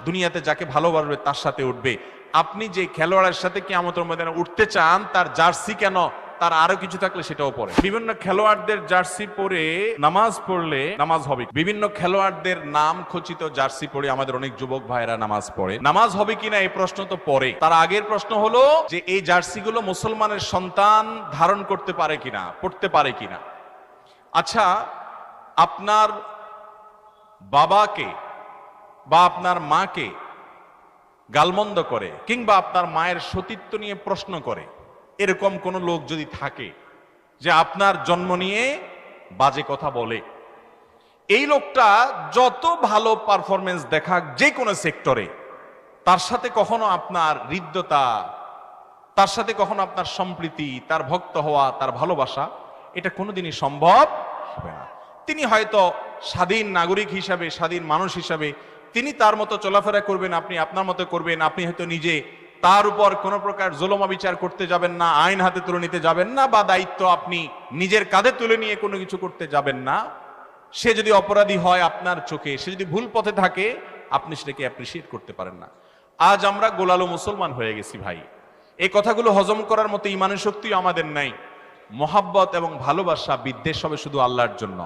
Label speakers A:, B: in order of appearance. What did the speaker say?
A: দুনিয়াতে যাকে ভালোবাসবে তার সাথে উঠবে। আপনি যে খেলোয়াড়ের সাথে কিয়ামতের ময়দানে উঠতে চান, তার জার্সি কেন, তার আরো কিছু থাকলে সেটাও পরে। বিভিন্ন খেলোয়াড়দের জার্সি পরে নামাজ পড়লে নামাজ হবে। বিভিন্ন খেলোয়াড়দের নাম খচিত জার্সি পরে আমাদের অনেক যুবক ভাইরা নামাজ পড়ে, নামাজ হবে কিনা এই প্রশ্ন তো পরে। তার আগের প্রশ্ন হলো যে এই জার্সিগুলো মুসলমানের সন্তান ধারণ করতে পারে কিনা, পড়তে পারে কিনা। আচ্ছা, আপনার বাবাকে বা আপনার মাকে গালমন্দ করে কিংবা আপনার মায়ের সতীত্ব নিয়ে প্রশ্ন করে, এরকম কোন লোক যদি থাকে যে আপনার জন্ম নিয়ে বাজে কথা বলে, এই লোকটা যত ভালো পারফরমেন্স দেখাক যে কোনো সেক্টরে, তার সাথে কখনো আপনার হৃদ্যতা, তার সাথে কখনো আপনার সম্প্রীতি, তার ভক্ত হওয়া, তার ভালোবাসা, এটা কোনোদিনই সম্ভব হবে না। তিনি হয়তো স্বাধীন নাগরিক হিসাবে, স্বাধীন মানুষ হিসাবে তিনি তার মতো চলাফেরা করবেন, আপনি আপনার মতো করবেন। আপনি হয়তো নিজে তার উপর কোনো প্রকার জুলুম বিচার করতে যাবেন না, আইন হাতে তুলে নিতে যাবেন না, বা দায়িত্ব আপনি নিজের কাঁধে তুলে নিয়ে কোনো কিছু করতে যাবেন না। সে যদি অপরাধী হয় আপনার চোখে, সে যদি ভুল পথে থাকে, আপনি সেটাকে অ্যাপ্রিসিয়েট করতে পারেন না। আজ আমরা গোলালো মুসলমান হয়ে গেছি ভাই। এই কথাগুলো হজম করার মতো ইমানের শক্তিও আমাদের নাই। মোহাব্বত এবং ভালোবাসা, বিদ্বেষ হবে শুধু আল্লাহর জন্য।